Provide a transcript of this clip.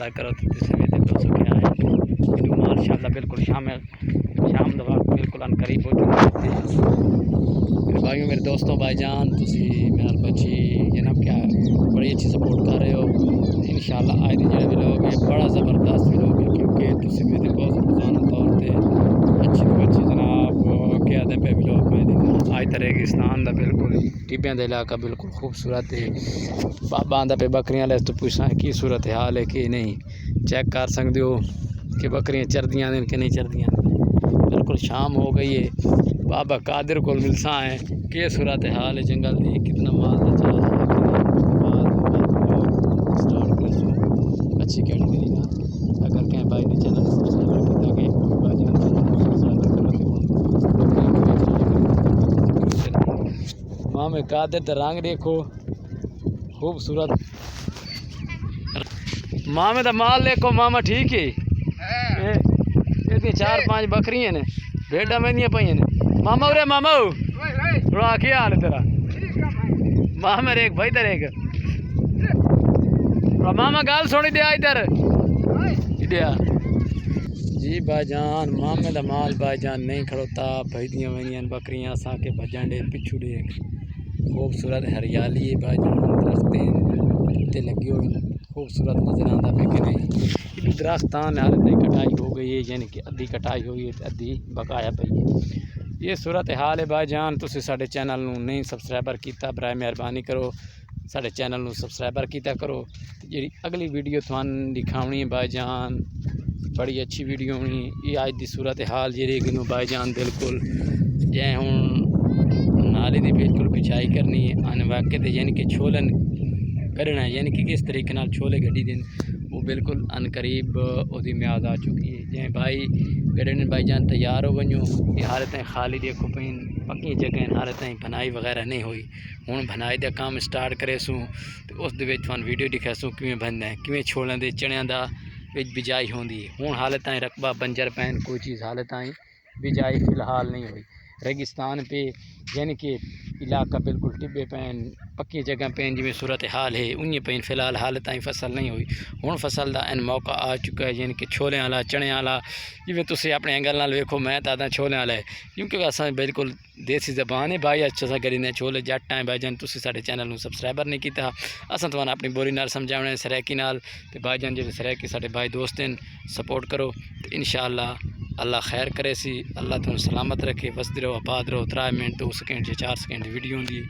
انتظار کرو تو تسی بھی دیکھو سو کیا ہے ویڈیو ماشاءاللہ بالکل شام دا وقت بالکل ان قریب ہو چکا ہے میرے بھائیوں میرے دوستوں بھائی جان تسی میرا بچی جناب کیا بڑی اچھی سپورٹ کر رہے ہو انشاءاللہ آج دے جڑے ویلوگ ہے بڑا زبردست ویلوگ ہے کیونکہ تسی میں دیکھو روزانہ طور تے اچھی تو اچھی جناب کیا دے پہ ویلوگ میں دیکھا آج تے ریگستان دا بالکل ٹیبیاں دا علاقہ بالکل خوبصورت ہے بابا آندا پہ بکریاں لے تو پوچھنا کی صورت حال ہے کہ نہیں چیک کر سکتے ہو کہ بکریاں چردیاں دیں کہ نہیں چردیاں بالکل شام ہو گئی ہے بابا قادر کو ملساں ہے کہ صورت حال ہے جنگل دی کتنا مال دا چلا ہے سٹارٹ کر سو اچھی کیٹیگری نا اگر کہیں بھائی نے چینل سبسکرائب کیتا کہ بھائی جان سبسکرائب کرو تے ماں میں قادر تے رنگ دیکھو خوبصورت ماں دا مال دیکھو ماما ٹھیک ہے یہ 4-5 بکریاں نے بھیڈا میں پہ ماما ارے ماما رو کیا حال ہے تیرا ماں میرے ایک بھائی تیرے ایک ماما گال سونی دیا ادھر دیا جی بھائی جان مامے دا مال بھائی جان نہیں کھڑوتا بھیدیاں وینیاں بکریاں سا کے بجن ڈے پچھو ڈے خوبصورت ہریالی ہے بھائی جان درختیں تے لگی ہوئی خوبصورت نظر آتا پہ کہ نہیں درختان حال تک کٹائی ہو گئی ہے یعنی کہ ادھی کٹائی ہوئی ہے ادھی بقایا پئی ہے یہ صورت حال ہے بھائی جان تسی ساڈے چینل نو نہیں سبسکرائبر کیتا برائے مہربانی کرو ساڈے چینل نو سبسکرائبر کیتا کرو جی اگلی ویڈیو تھوان دکھاونی ہے بھائی جان بڑی اچھی ویڈیو ہونی یہ آج دی صورت حال جی گنو بھائی جان بالکل جے ہوں نالے دی بالکل بچائی کرنی ہے آنے واقع دے یعنی کہ چھولن کرنا ہے یعنی کہ کس طریقے نال چھولے گڈی دین وہ بالکل ان قریب دی میعاد آ چکی ہے جے بھائی گڈن بھائی جان تیار ہو ونجو یہ حالتیں خالی دیکھو پین پکی جگہ حالتیں بنائی وغیرہ نہیں ہوئی ہوں بنائی دا کام سٹارٹ کرے سوں تو اس دے وچ تھان ویڈیو دکھا سوں کیویں بندا ہے کیویں چھولاں دے چنیاں دا وچ بجائی ہوندی ہے ہوں حالتیں رقبہ بنجر پین کوئی چیز حالتیں بجائی فی الحال نہیں ہوئی ریگستان پہ یعنی کہ علاقہ بالکل ٹبے پین پکی جگہ پین جی میں صورت حال ہے انہیں پین فی الحال حالتیں فصل نہیں ہوئی ہوں فصل دا ان موقع آ چکا ہے یعنی کہ چھولے والا چنے والا جی تسی اپنے اینگل نال ویکھو میں تا چھولے والا ہے کیونکہ اساں بالکل دیسی زبان ہے بھائی اچھا سا کری نے چھولے جٹ ٹائم بھائی جان تسی ساڈے چینل نو سبسکرائبر نہیں کیتا اساں تھانوں اپنی بولی نال سمجھاونے سریکی نال تے بھائی جان جڑے سریکی ساڈے بھائی دوست ہیں سپورٹ کرو تے انشاءاللہ اللہ خیر کرے سی اللہ تمہیں سلامت رکھے وسدی رہو آباد رہو 3 منٹ 2 سیکنڈ 4 سیکنڈ ویڈیو دی